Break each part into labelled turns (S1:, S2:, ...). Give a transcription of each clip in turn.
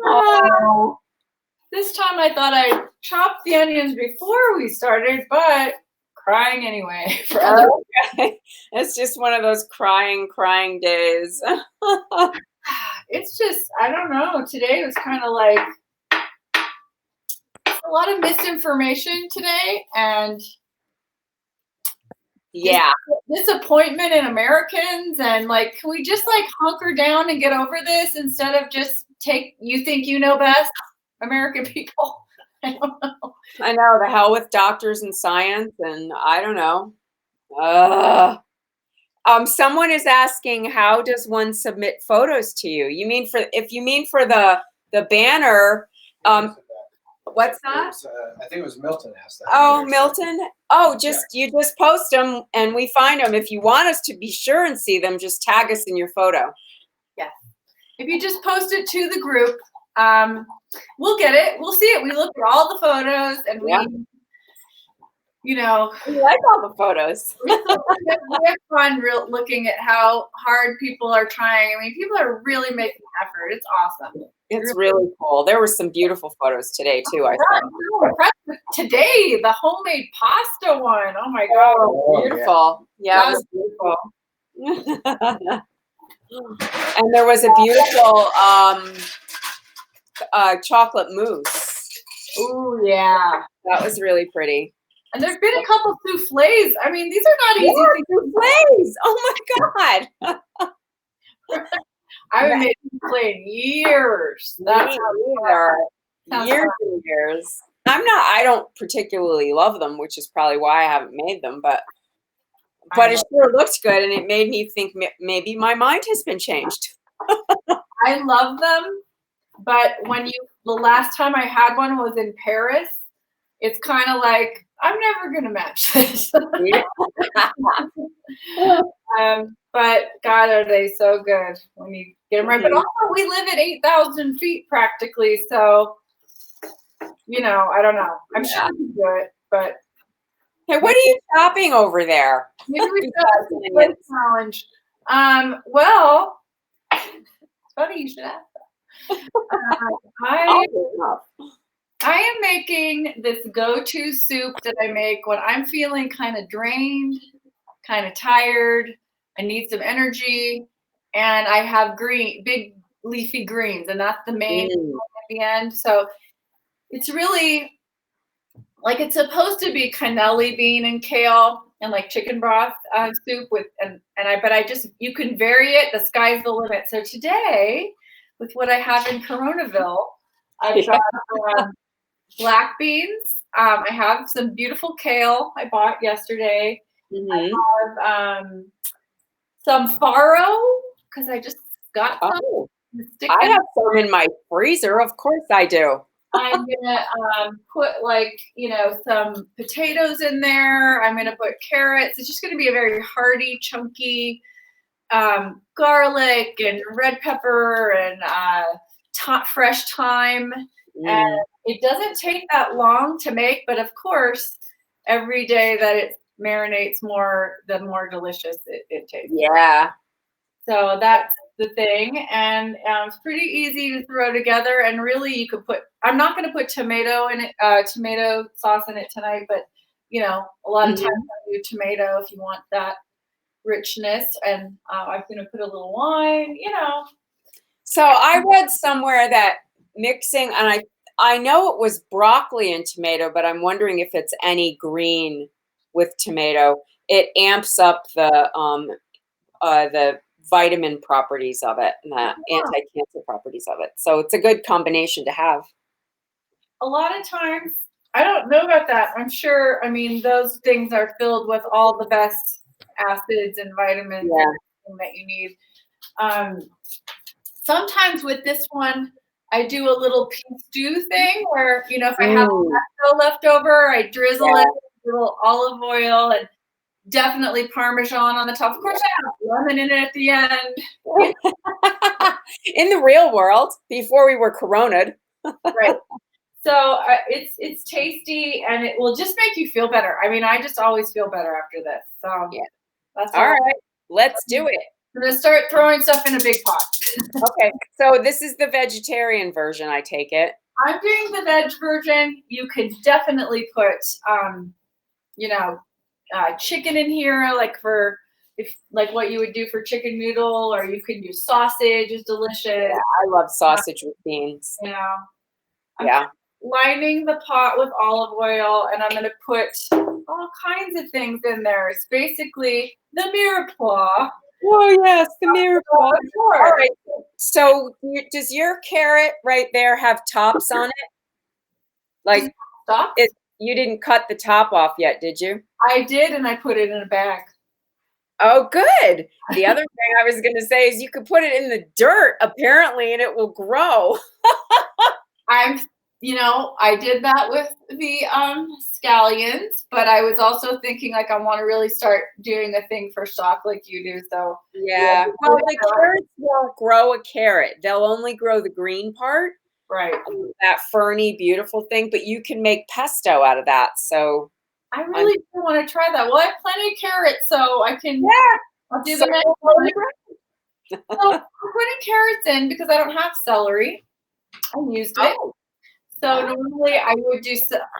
S1: Oh,
S2: This time I thought I'd chop the onions before we started, but crying anyway. For other,
S1: okay. It's just one of those crying days.
S2: it's just I don't know. Today was kind of like a lot of misinformation today, and
S1: Yeah.
S2: disappointment in Americans, and like, can we just like hunker down and get over this instead of just take you think you know best, American people? I don't know.
S1: I know, the hell with doctors and science, and I don't know. Ugh. Someone is asking, how does one submit photos to you? You mean if you mean for the banner, what's that?
S3: I think it was Milton asked that.
S1: Oh, Milton. Oh, you just post them and we find them. If you want us to be sure and see them, just tag us in your photo.
S2: Yes. If you just post it to the group, we'll get it. We'll see it. We look at all the photos and we
S1: like all the photos.
S2: we have fun looking at how hard people are trying. I mean, people are really making effort. It's awesome.
S1: It's really cool. There were some beautiful photos today too. I saw.
S2: I'm so impressed with today, the homemade pasta one. Oh my god,
S1: beautiful! Yeah, it was beautiful. And there was a beautiful chocolate mousse.
S2: Oh yeah,
S1: that was really pretty.
S2: And there's been a couple souffles. I mean, these are not easy
S1: souffles. Oh my god.
S2: I haven't made souffle in years. That's
S1: years and years. I don't particularly love them, which is probably why I haven't made them, but it sure looked good, and it made me think maybe my mind has been changed.
S2: I love them, but the last time I had one was in Paris. It's kind of like, I'm never going to match this. But God, are they so good when you get them right. But also, we live at 8,000 feet practically. So, I don't know. I'm sure we can do it. But
S1: hey, what are you shopping over there?
S2: Maybe we should have a challenge. Well, it's funny you should ask that. I am making this go-to soup that I make when I'm feeling kind of drained, kind of tired. I need some energy, and I have big leafy greens, and that's the main at the end. So it's really like it's supposed to be cannelli bean and kale and like chicken broth soup you can vary it. The sky's the limit. So today, with what I have in Coronaville, I've got black beans. I have some beautiful kale I bought yesterday. I have some farro because I just got some.
S1: I have some in my freezer. Of course I do.
S2: I'm gonna put some potatoes in there. I'm gonna put carrots. It's just gonna be a very hearty, chunky garlic and red pepper and fresh thyme. And it doesn't take that long to make, but of course, every day that it marinates more, the more delicious it tastes.
S1: Yeah.
S2: So that's the thing, and it's pretty easy to throw together. And really, you could I'm not going to put tomato sauce in it tonight, but a lot of times I do tomato if you want that richness. And I'm going to put a little wine.
S1: So I read somewhere that mixing, and I know it was broccoli and tomato, but I'm wondering if it's any green with tomato. It amps up the vitamin properties of it and the anti-cancer properties of it. So it's a good combination to have.
S2: A lot of times, I don't know about that. I'm sure, those things are filled with all the best acids and vitamins that you need. Sometimes with this one, I do a little pea stew thing where, if I have pesto left over, I drizzle it with a little olive oil and definitely Parmesan on the top. Of course, I have lemon in it at the end.
S1: In the real world, before we were coroned.
S2: Right. So it's tasty, and it will just make you feel better. I just always feel better after this. So
S1: that's all right. Let's do it.
S2: I'm gonna start throwing stuff in a big pot.
S1: Okay, so this is the vegetarian version, I take it.
S2: I'm doing the veg version. You could definitely put, you know, chicken in here, like for if like what you would do for chicken noodle, or you can do sausage. Is delicious.
S1: Yeah, I love sausage with beans.
S2: You know, I'm
S1: Yeah.
S2: lining the pot with olive oil, and I'm going to put all kinds of things in there. It's basically the mirepoix.
S1: Oh yes, the mirepoix. All
S2: Sure.
S1: right. So does your carrot right there have tops on it? Like
S2: Stop.
S1: you didn't cut the top off yet, did you?
S2: I did, and I put it in a bag.
S1: Oh, good. The other thing I was going to say is you could put it in the dirt, apparently, and it will grow.
S2: I did that with the scallions, but I was also thinking like I want to really start doing a thing for stock like you do. So
S1: Yeah. Well, the carrots won't grow a carrot. They'll only grow the green part.
S2: Right.
S1: That ferny, beautiful thing, but you can make pesto out of that. So
S2: I really do want to try that. Well, I have plenty of carrots, so I can I'll do the next one. So I'm putting carrots in because I don't have celery. I used it.
S1: Oh.
S2: So normally I would do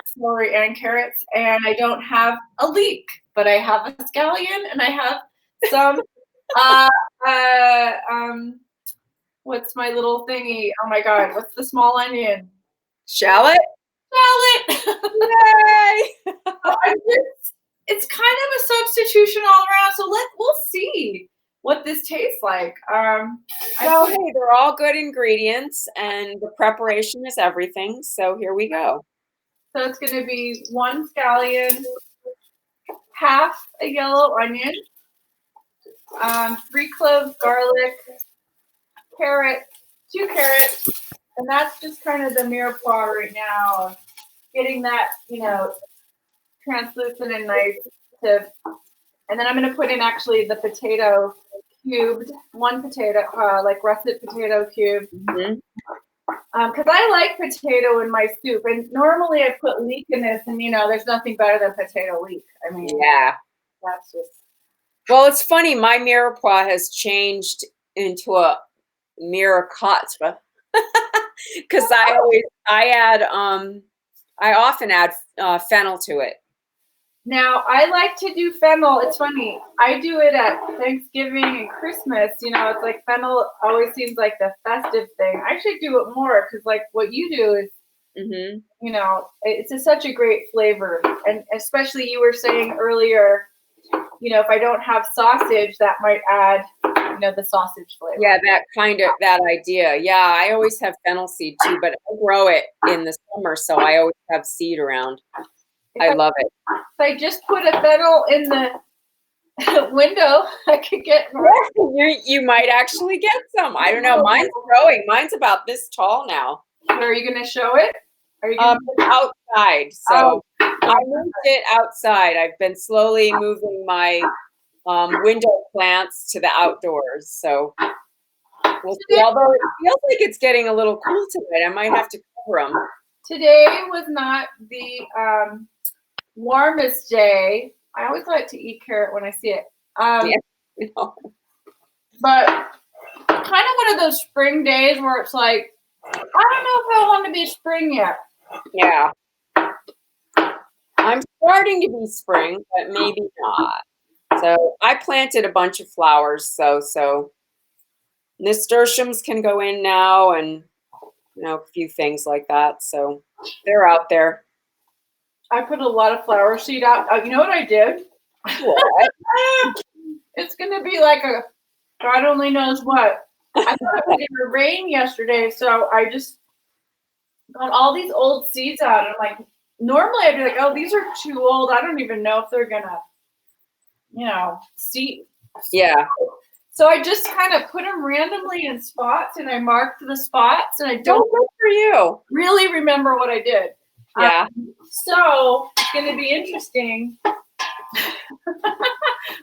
S2: celery and carrots, and I don't have a leek, but I have a scallion, and I have some what's my little thingy? Oh my god, what's the small onion?
S1: Shallot?
S2: Shallot!
S1: Yay!
S2: It's kind of a substitution all around, so we'll see what this tastes like.
S1: Well, hey, they're all good ingredients, and the preparation is everything. So here we go.
S2: So it's going to be 1 scallion, half a yellow onion, 3 cloves garlic, carrot, 2 carrots, and that's just kind of the mirepoix right now. Getting that, translucent and nice. And then I'm going to put in actually the potato cubed, 1 potato, like russet potato cube.
S1: Mm-hmm.
S2: Because I like potato in my soup, and normally I put leek in this, and there's nothing better than potato leek. I mean,
S1: yeah,
S2: that's just.
S1: Well, it's funny. My mirepoix has changed into a mirepoix because I often add fennel to it.
S2: Now, I like to do fennel. It's funny. I do it at Thanksgiving and Christmas. It's like fennel always seems like the festive thing. I should do it more because, like, what you do is, it's such a great flavor. And especially you were saying earlier, if I don't have sausage, that might add, the sausage flavor.
S1: Yeah, that idea. Yeah, I always have fennel seed too, but I grow it in the summer, so I always have seed around. I love it.
S2: If I just put a fennel in the window, I could get more.
S1: You might actually get some. I don't know. Mine's growing. Mine's about this tall now.
S2: Are you going to show it? Are you
S1: outside? So I moved it outside. I've been slowly moving my window plants to the outdoors. So we'll see. Although it feels like it's getting a little cool tonight, I might have to cover them.
S2: Today was not the warmest day. I always like to eat carrot when I see it. But kind of one of those spring days where it's like, I don't know if I want to be spring yet.
S1: Yeah. I'm starting to be spring, but maybe not. So I planted a bunch of flowers, so nasturtiums can go in now, and a few things like that. So they're out there.
S2: I put a lot of flower seed out. You know what I did?
S1: What?
S2: It's gonna be like a God only knows what. I thought it was gonna rain yesterday, so I just got all these old seeds out. And I'm like, normally I'd be like, oh, these are too old. I don't even know if they're gonna, seed.
S1: Yeah.
S2: So I just kind of put them randomly in spots, and I marked the spots, and I don't
S1: good for you.
S2: really remember what I did.
S1: Yeah.
S2: So it's going to be interesting.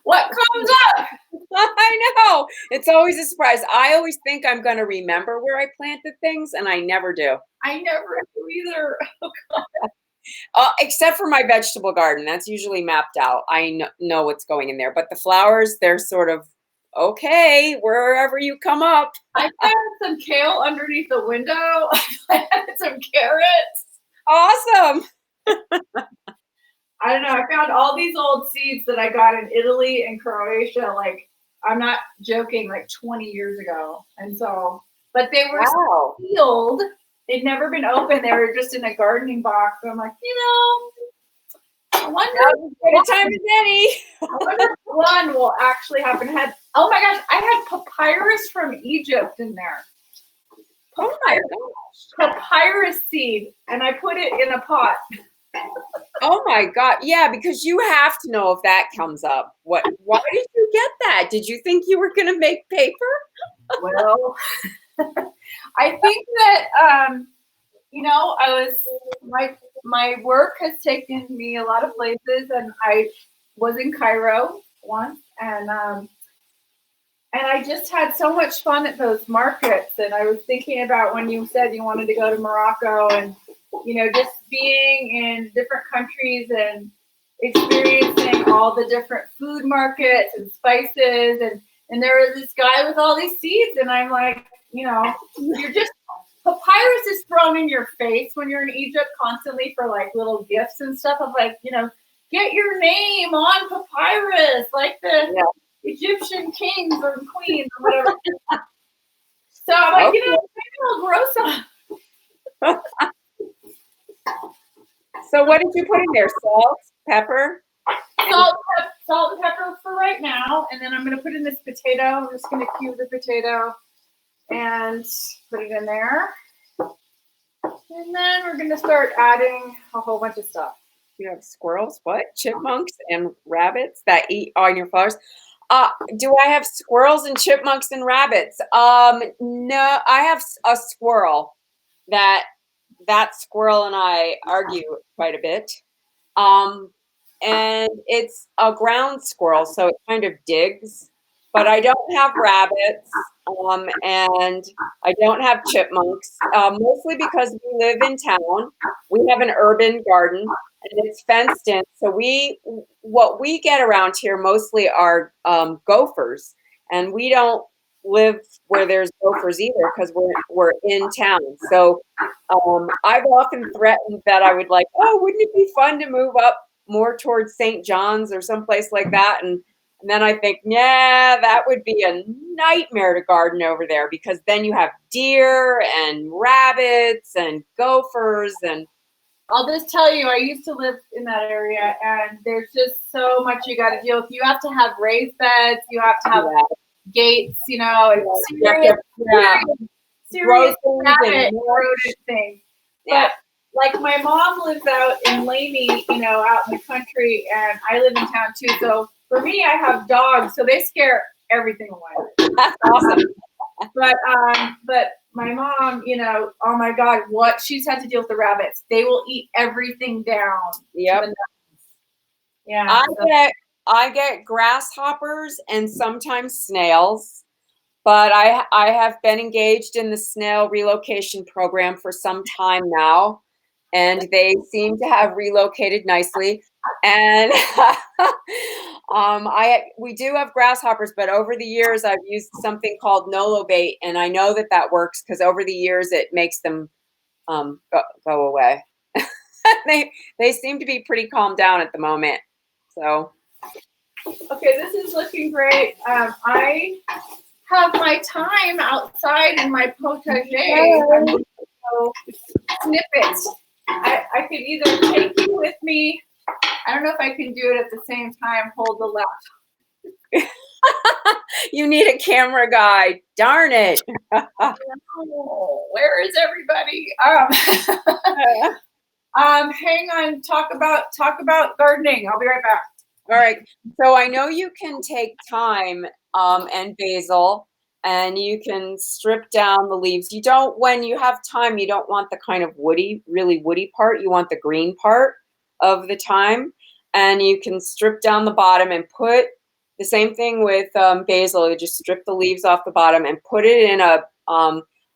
S2: What comes up?
S1: I know. It's always a surprise. I always think I'm going to remember where I planted things, and I never do.
S2: I never do either. Oh,
S1: God. Except for my vegetable garden. That's usually mapped out. I know what's going in there. But the flowers, they're sort of okay, wherever you come up.
S2: I found some kale underneath the window. I had some carrots.
S1: Awesome.
S2: I don't know. I found all these old seeds that I got in Italy and Croatia. Like, I'm not joking, like 20 years ago. And so, but they were
S1: Wow.
S2: sealed. They'd never been opened. They were just in a gardening box. So I'm like, I wonder
S1: Good time as any.
S2: I wonder if one will actually happen. Oh my gosh, I had papyrus from Egypt in there.
S1: Oh my gosh.
S2: Papyrus seed, and I put it in a pot.
S1: Oh my God. Yeah, because you have to know if that comes up. Why did you get that? Did you think you were going to make paper?
S2: Well, I think that my work has taken me a lot of places, and I was in Cairo once, and I just had so much fun at those markets. And I was thinking about when you said you wanted to go to Morocco, and just being in different countries and experiencing all the different food markets and spices, and there was this guy with all these seeds, and I'm like, you're just papyrus is thrown in your face when you're in Egypt constantly for like little gifts and stuff of like, get your name on papyrus, like the Egyptian kings or queens or whatever. So I'm like, maybe I'll grow some.
S1: So what did you put in there? Salt, pepper?
S2: Salt and pepper for right now. And then I'm going to put in this potato. I'm just going to cube the potato and put it in there. And then we're going to start adding a whole bunch of stuff.
S1: You have squirrels, what? Chipmunks and rabbits that eat on your flowers? Do I have squirrels and chipmunks and rabbits? No, I have a squirrel that squirrel and I argue quite a bit. And it's a ground squirrel, so it kind of digs. But I don't have rabbits, and I don't have chipmunks, mostly because we live in town. We have an urban garden, and it's fenced in. So what we get around here mostly are gophers, and we don't live where there's gophers either because we're in town. So I've often threatened that I would wouldn't it be fun to move up more towards St. John's or someplace like that? And then I think, yeah, that would be a nightmare to garden over there because then you have deer and rabbits and gophers. And
S2: I'll just tell you, I used to live in that area, and there's just so much you got to deal with. You have to have raised beds. You have to have gates, and serious rabbit rodent things.
S1: Yeah.
S2: But like my mom lives out in Laney, out in the country, and I live in town too. So for me, I have dogs, so they scare everything away.
S1: That's awesome.
S2: But my mom, oh my God, what she's had to deal with the rabbits. They will eat everything down.
S1: Yep.
S2: Yeah.
S1: I get grasshoppers and sometimes snails, but I have been engaged in the snail relocation program for some time now, and they seem to have relocated nicely. And we do have grasshoppers, but over the years I've used something called Nolo bait, and I know that works because over the years it makes them go away. They seem to be pretty calmed down at the moment. So
S2: okay, this is looking great. I have my thyme outside in my potager. I'm going to go snip it. I could either take you with me. I don't know if I can do it at the same time. Hold the left.
S1: You need a camera guy. Darn it.
S2: Oh, where is everybody? Hang on. Talk about gardening. I'll be right back.
S1: All right. So I know you can take thyme and basil, and you can strip down the leaves. When you have thyme, you don't want the kind of really woody part. You want the green part of the thyme, and you can strip down the bottom and put the same thing with basil. You just strip the leaves off the bottom and put it in a.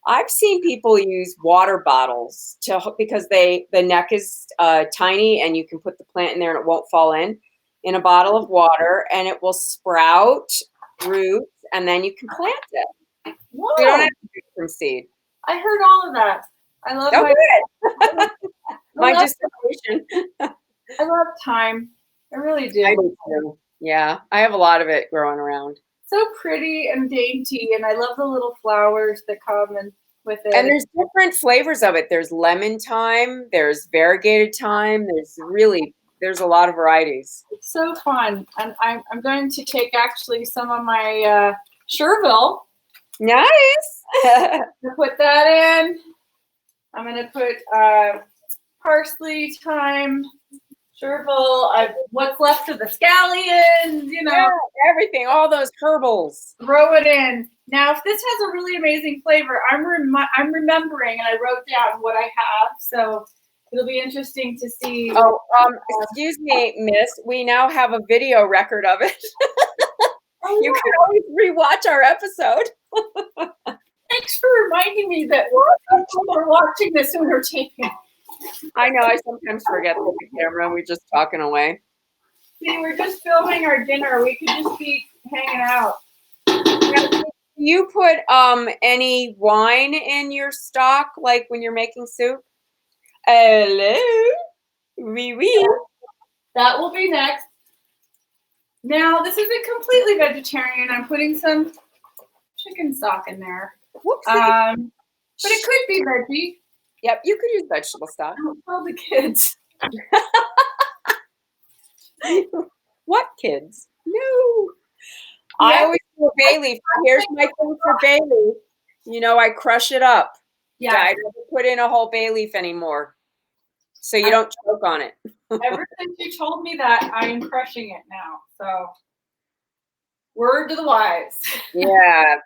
S1: I've seen people use water bottles because the neck is tiny, and you can put the plant in there and it won't fall in a bottle of water, and it will sprout roots and then you can plant it.
S2: Whoa.
S1: You don't have to do it from seed.
S2: I heard all of that. I love
S1: Oh,
S2: my,
S1: good. My
S2: love-
S1: dissertation.
S2: I love thyme. I really do.
S1: I do too. Yeah, I have a lot of it growing around.
S2: So pretty and dainty, and I love the little flowers that come and with it.
S1: And there's different flavors of it. There's lemon thyme, there's variegated thyme, there's a lot of varieties.
S2: It's so fun. And I'm going to take actually some of my chervil.
S1: Nice.
S2: To put that in. I'm going to put parsley, thyme, chervil, what's left of the scallions,
S1: Yeah, everything, all those herbals.
S2: throw it in. Now, if this has a really amazing flavor, I'm remembering, and I wrote down what I have, so it'll be interesting to see.
S1: Oh, excuse me, miss. We now have a video record of it. You can always rewatch our episode.
S2: Thanks for reminding me that we're watching this when we're taping.
S1: I know, I sometimes forget the camera and we're just talking away.
S2: See, we're just filming our dinner. We could just be hanging out.
S1: Do you put any wine in your stock, like when you're making soup? Hello? Oui, oui.
S2: That will be next. Now, this isn't completely vegetarian. I'm putting some chicken stock in there.
S1: Whoopsie.
S2: But it could be veggie.
S1: Yep, you could use vegetable stock.
S2: Don't tell the kids.
S1: What kids? No. I always do a bay leaf. Here's my thing for bay leaf. I crush it up.
S2: Yeah.
S1: I don't put in a whole bay leaf anymore. So you don't choke on it.
S2: Ever since you told me that, I am crushing it now. So, word to the wise.
S1: Yeah.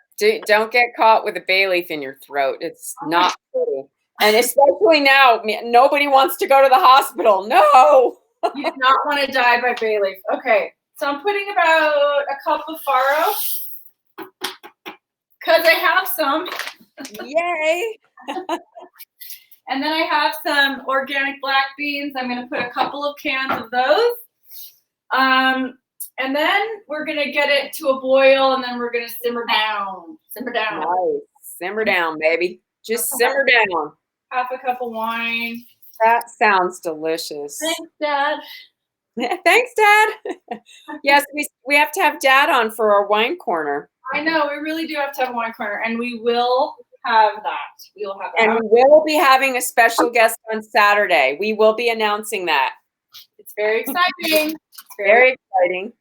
S1: Don't get caught with a bay leaf in your throat. It's not pretty. And especially now, nobody wants to go to the hospital. No.
S2: You do not want to die by bay leaf. Okay. So I'm putting about a cup of farro because I have some.
S1: Yay.
S2: And then I have some organic black beans. I'm going to put a couple of cans of those. And then we're going to get it to a boil, and then we're going to simmer down. Simmer down.
S1: Nice. Simmer down, baby. Just simmer down.
S2: Half a cup of wine.
S1: That sounds delicious.
S2: Thanks, Dad.
S1: Thanks, Dad. Yes, we have to have Dad on for our wine corner.
S2: I know, we really do have to have a wine corner, and we will have that. We will have that.
S1: And we will be having a special guest on Saturday. We will be announcing that.
S2: It's very exciting. It's
S1: Very exciting.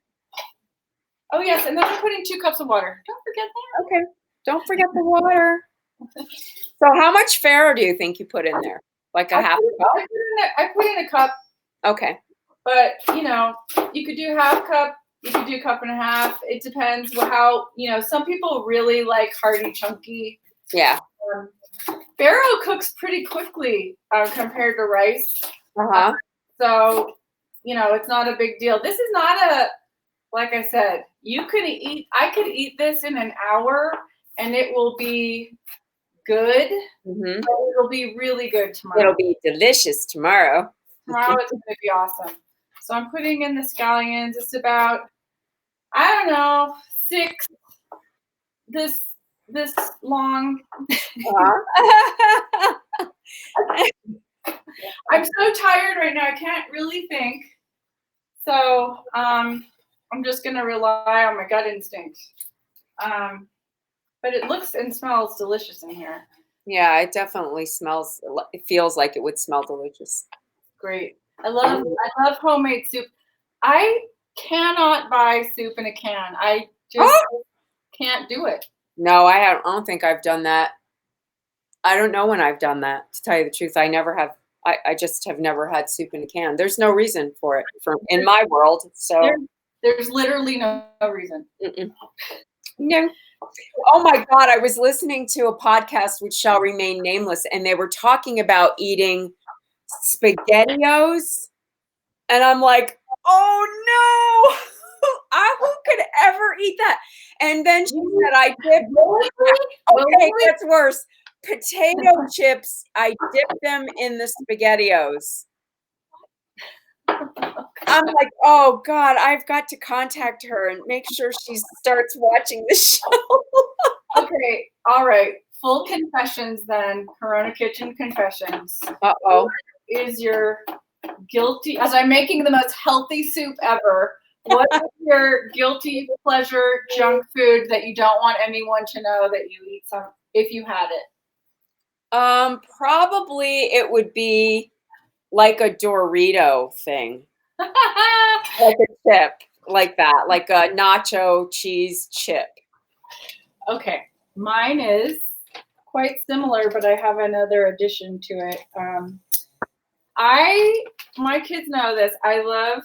S2: Oh, yes, and then we're putting 2 cups of water. Don't forget that.
S1: Okay. Don't forget the water. So how much farro do you think you put in there? Like a half a cup?
S2: I put in a cup.
S1: Okay.
S2: But, you could do half cup. You could do cup and a half. It depends how, some people really like hearty, chunky.
S1: Yeah.
S2: Farro cooks pretty quickly compared to rice.
S1: Uh-huh.
S2: So, it's not a big deal. This is not like I said, I could eat this in an hour and it will be good.
S1: Mm-hmm.
S2: It'll be really good tomorrow.
S1: It'll be delicious tomorrow.
S2: Tomorrow it's going to be awesome. So I'm putting in the scallions. It's about, 6 this long.
S1: Uh-huh.
S2: I'm so tired right now. I can't really think. So I'm just going to rely on my gut instinct. But it looks and smells delicious in here.
S1: Yeah, it definitely it feels like it would smell delicious.
S2: Great. I love homemade soup. I cannot buy soup in a can. I just can't do it.
S1: No, I don't think I've done that. I don't know when I've done that, to tell you the truth. I never have. I just have never had soup in a can. There's no reason for it in my world. So
S2: there's literally no reason.
S1: No. Oh my God, I was listening to a podcast which shall remain nameless, and they were talking about eating SpaghettiOs. And I'm like, oh no, who could ever eat that? And then she said, I dip. Okay, that's worse. Potato chips, I dip them in the SpaghettiOs. I'm like, oh God, I've got to contact her and make sure she starts watching the show.
S2: Okay, all right. Full confessions then. Corona Kitchen confessions.
S1: Uh-oh.
S2: Is your guilty, as I'm making the most healthy soup ever, what is your guilty pleasure junk food that you don't want anyone to know that you eat some, if you had it?
S1: Probably it would be like a Dorito thing. Like a chip, like that, like a nacho cheese chip.
S2: Okay, mine is quite similar, but I have another addition to it. My kids know this. I love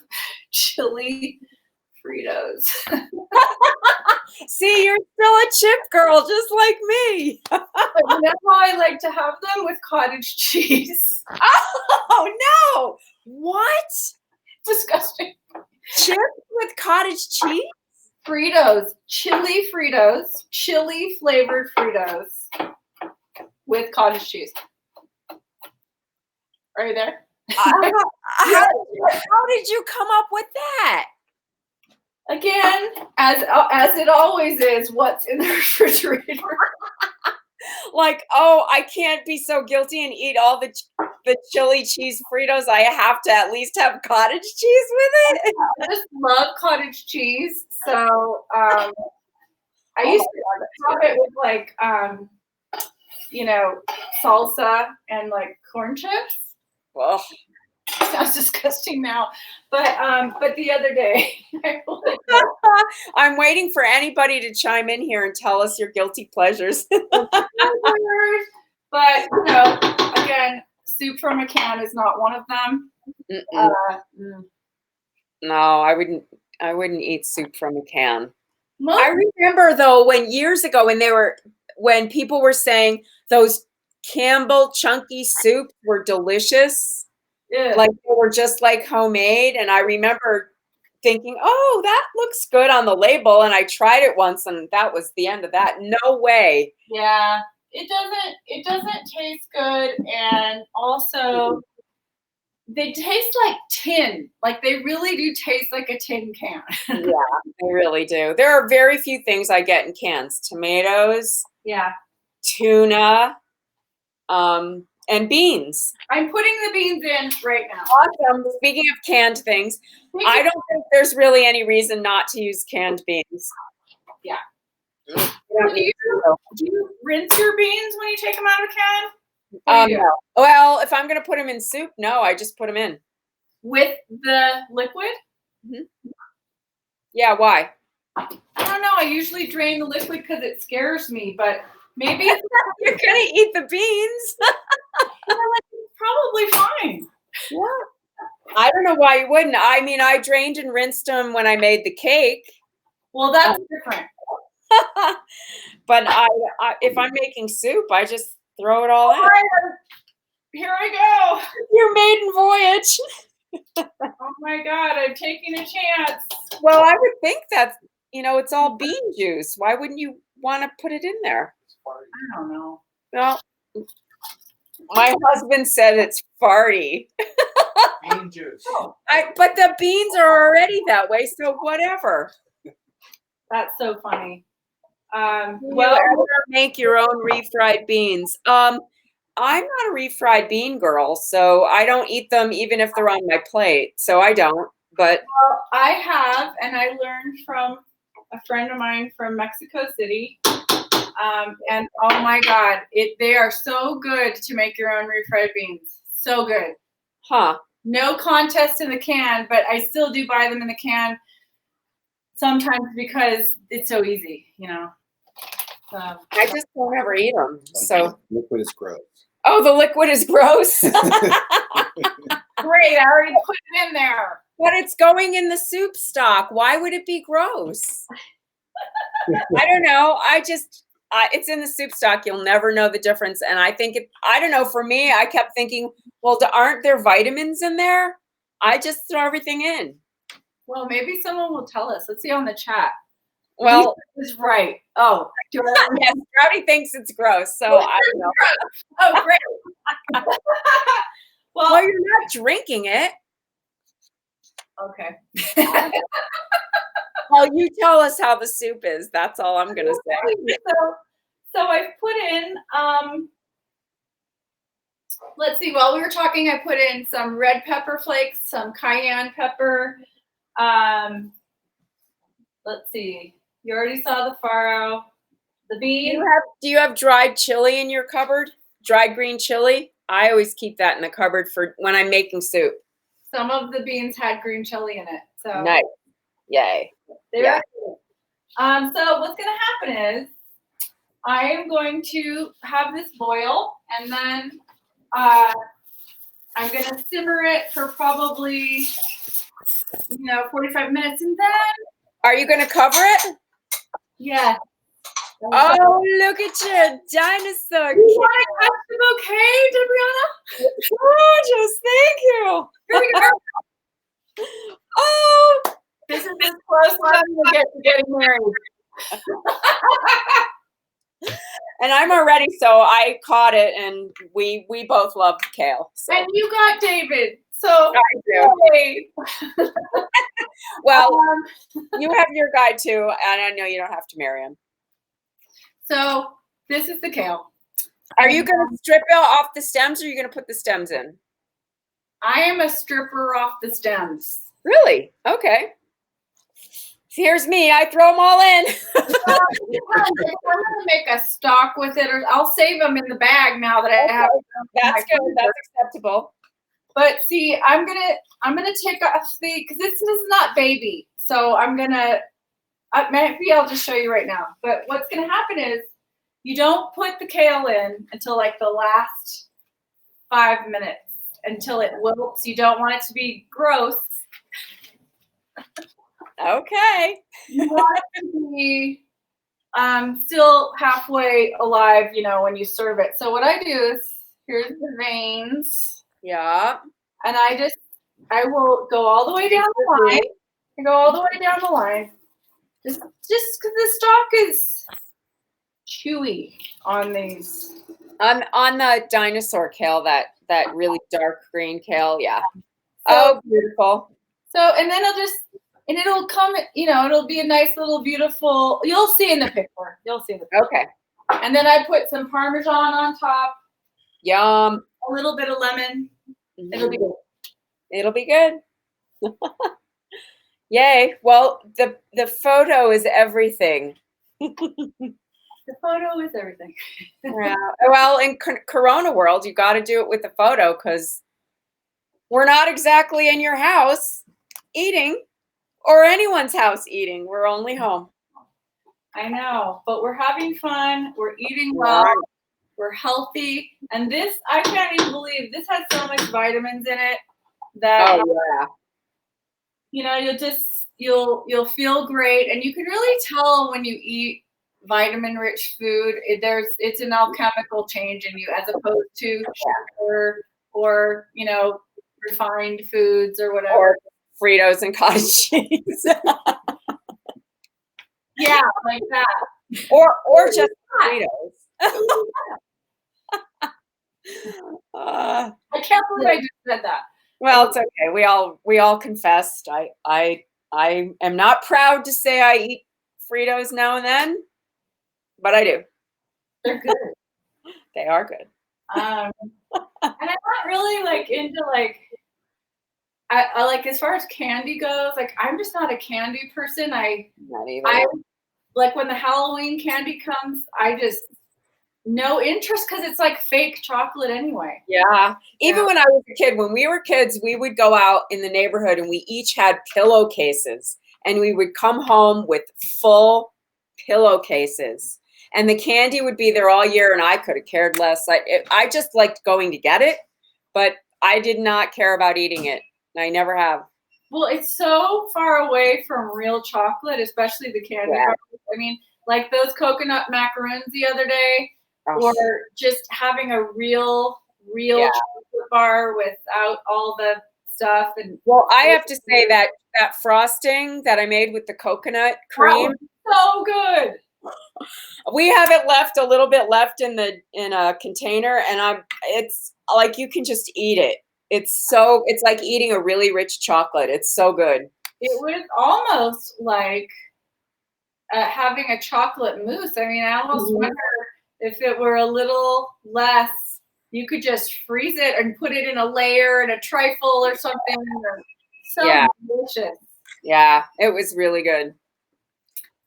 S2: chili Fritos.
S1: See, you're still a chip girl, just like me.
S2: But you know how I like to have them with cottage cheese?
S1: Oh no! What?
S2: Disgusting.
S1: Chips with cottage cheese?
S2: Fritos, chili flavored Fritos with cottage cheese. Are you there?
S1: How did you come up with that?
S2: Again, as it always is, what's in the refrigerator?
S1: Like, oh, I can't be so guilty and eat all the chili cheese Fritos. I have to at least have cottage cheese with it.
S2: I just love cottage cheese, so I used to have it with like salsa and like corn chips.
S1: Well,
S2: Sounds disgusting now, but the other day,
S1: I'm waiting for anybody to chime in here and tell us your guilty pleasures.
S2: But again, soup from a can is not one of them.
S1: No, I wouldn't eat soup from a can.
S2: Most,
S1: I remember though when years ago when people were saying those Campbell chunky soups were delicious.
S2: yeah.
S1: Like they were just like homemade. And I remember thinking, oh, that looks good on the label. And I tried it once and that was the end of that. No way.
S2: Yeah, it doesn't taste good, and also they taste like tin. Like they really do taste like a tin can.
S1: Yeah, they really do. There are very few things I get in cans. Tomatoes,
S2: Yeah.
S1: tuna, and beans.
S2: I'm putting the beans in right now.
S1: Awesome. Speaking of canned things, I don't think there's really any reason not to use canned beans.
S2: Yeah.
S1: You don't need
S2: Do you rinse your beans when you take them out of the can?
S1: no. Well, if I'm going to put them in soup, no, I just put them in.
S2: With the liquid?
S1: Yeah, why?
S2: I don't know. I usually drain the liquid because it scares me, but maybe
S1: You're going to eat the beans.
S2: it's probably fine.
S1: Yeah. I don't know why you wouldn't. I mean, I drained and rinsed them when I made the cake.
S2: Well, that's different.
S1: But if I'm making soup, I just throw it all in.
S2: Here I go.
S1: Your maiden voyage.
S2: Oh my God, I'm taking a chance.
S1: Well, I would think that, it's all bean juice. Why wouldn't you want to put it in there?
S2: I don't know.
S1: Well, my husband said it's farty.
S3: Bean juice.
S1: But the beans are already that way, so whatever.
S2: That's so funny.
S1: Well, ever make your own refried beans. I'm not a refried bean girl, so I don't eat them even if they're on my plate. So I don't. But
S2: I have, and I learned from a friend of mine from Mexico City. And oh my God, they are so good to make your own refried beans. So good. No contest in the can, but I still do buy them in the can sometimes because it's so easy,
S1: I just don't ever eat them. So
S3: Liquid is gross.
S1: Oh, the liquid is gross.
S2: Great, I already put it in there.
S1: But it's going in the soup stock. Why would it be gross? I don't know. It's in the soup stock. You'll never know the difference. And I think I don't know. For me, I kept thinking, well, aren't there vitamins in there? I just throw everything in.
S2: Well, maybe someone will tell us. Let's see on the chat.
S1: Well,
S2: is right. Oh,
S1: yes, Rowdy thinks it's gross. So I don't know.
S2: Oh, great.
S1: Well, you're not drinking it.
S2: Okay.
S1: Well, you tell us how the soup is. That's all I'm gonna say.
S2: So I put in, let's see, while we were talking, I put in some red pepper flakes, some cayenne pepper. Let's see, you already saw the farro, the bean.
S1: Do you have dried chili in your cupboard? Dried green chili? I always keep that in the cupboard for when I'm making soup.
S2: Some of the beans had green chili in it. So
S1: Nice. Yay.
S2: there. Yeah. So what's gonna happen is I am going to have this boil, and then I'm gonna simmer it for probably 45 minutes, and then
S1: Are you gonna cover it?
S2: yeah.
S1: Oh, look at your dinosaur.
S2: You want to cut the bouquet, Debriana?
S1: Gorgeous. Thank you.
S2: Here we go.
S1: Oh,
S2: This is as close as I'm gonna get to getting married.
S1: and I'm already, so I caught it, and we both love kale. So.
S2: And you got David. So
S1: I do.
S2: yay.
S1: Well, you have your guy too, and I know you don't have to marry him.
S2: So this is the kale.
S1: Are you going to strip it off the stems, or are you going to put the stems in?
S2: I am a stripper off the stems.
S1: Really? Okay. Here's me. I throw them all in.
S2: If I'm gonna make a stock with it, or I'll save them in the bag now that I have.
S1: That's good. That's acceptable.
S2: But see, I'm gonna take off because this is not baby. So I'm gonna maybe I'll just show you right now. But what's gonna happen is you don't put the kale in until like the last 5 minutes until it wilts. You don't want it to be gross.
S1: Okay.
S2: You want it to be still halfway alive, when you serve it. So what I do is here's the veins.
S1: Yeah.
S2: And I will go all the way down the line. I go all the way down the line. Just because the stalk is chewy on these.
S1: On the dinosaur kale, that really dark green kale. Yeah.
S2: So,
S1: oh, beautiful.
S2: So, and then it'll come, it'll be a nice little beautiful, you'll see in the picture. You'll see in the picture.
S1: Okay.
S2: And then I put some Parmesan on top.
S1: Yum.
S2: A little bit of lemon.
S1: Mm-hmm.
S2: It'll be good.
S1: It'll be good. Yay. Well, the photo is everything.
S2: The photo is everything.
S1: Yeah. Well, in Corona world, you got to do it with the photo because we're not exactly in your house eating or anyone's house eating. We're only home.
S2: I know, but we're having fun. We're eating well.
S1: Right.
S2: We're healthy. And this, I can't even believe, this has so much vitamins in it that, you'll feel great. And you can really tell when you eat vitamin-rich food, it's an alchemical change in you as opposed to sugar or, refined foods or whatever.
S1: Or Fritos and cottage cheese.
S2: Yeah, like that.
S1: Or just Fritos.
S2: I can't believe I just said that.
S1: Well, it's okay. We all confessed. I am not proud to say I eat Fritos now and then, but I do.
S2: They're good.
S1: They are good.
S2: And I'm not really into I like as far as candy goes, I'm just not a candy person.
S1: Not either.
S2: I like when the Halloween candy comes, I just no interest because it's like fake chocolate anyway.
S1: Yeah. Even when I was a kid, when we were kids, we would go out in the neighborhood and we each had pillowcases and we would come home with full pillowcases and the candy would be there all year and I could have cared less. I just liked going to get it, but I did not care about eating it. I never have.
S2: Well, it's so far away from real chocolate, especially the candy bars. I mean, like those coconut macaroons the other day, or just having a real chocolate bar without all the stuff. And
S1: well, I have to say that frosting that I made with the coconut cream,
S2: so good.
S1: We have it left a little bit left in a container, and it's like you can just eat it. It's like eating a really rich chocolate. It's so good.
S2: It was almost like having a chocolate mousse. I mean, I almost
S1: Mhm.
S2: wonder if it were a little less, you could just freeze it and put it in a layer and a trifle or something. So
S1: Yeah.
S2: delicious.
S1: Yeah, it was really good.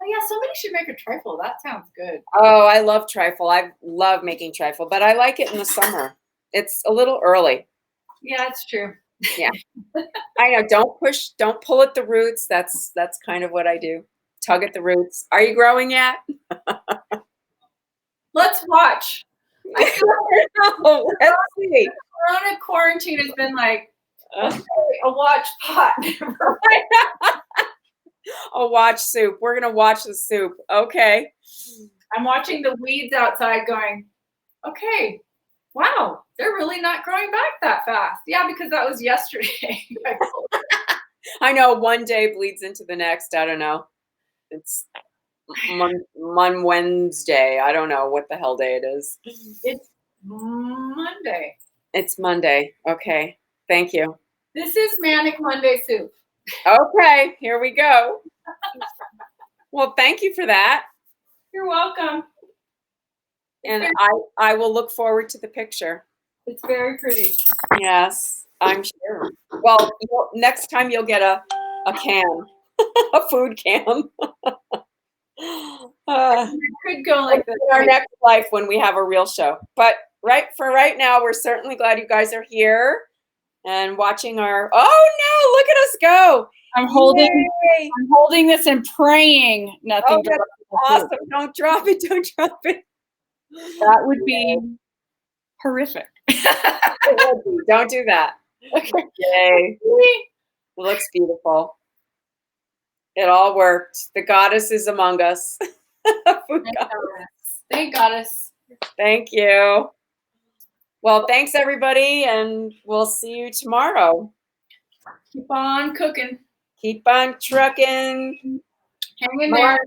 S2: Oh yeah, somebody should make a trifle. That sounds good.
S1: Oh, I love trifle. I love making trifle, but I like it in the summer. It's a little early.
S2: Yeah, it's true.
S1: Yeah. I know. Don't pull at the roots. That's kind of what I do. Tug at the roots. Are you growing yet?
S2: Let's watch. I feel like
S1: No, let's see.
S2: Corona quarantine has been like, okay, a watch pot.
S1: A watch soup. We're gonna watch the soup. Okay.
S2: I'm watching the weeds outside going, okay, wow, they're really not growing back that fast. Yeah, because that was yesterday.
S1: I know one day bleeds into the next. I don't know. It's Wednesday. I don't know what the hell day it is.
S2: It's Monday.
S1: It's Monday. Okay. Thank you.
S2: This is Manic Monday soup.
S1: Okay, here we go. Well, thank you for that.
S2: You're welcome.
S1: And I will look forward to the picture.
S2: It's very pretty.
S1: Yes, I'm sure. Well, next time you'll get a can, a food can.
S2: It could go like this.
S1: In our next life when we have a real show. But right now, we're certainly glad you guys are here and watching our. Oh no! Look at us go!
S2: I'm holding
S1: Yay!
S2: this and praying nothing.
S1: Oh, that's awesome! Don't drop it! Don't drop it!
S2: That would be horrific.
S1: Don't do that.
S2: Okay.
S1: Yay! It looks beautiful. It all worked. The goddess is among us. Food goddess.
S2: Thank goddess.
S1: Thank you. Well, thanks everybody, and we'll see you tomorrow.
S2: Keep on cooking.
S1: Keep on trucking.
S2: Hang in there.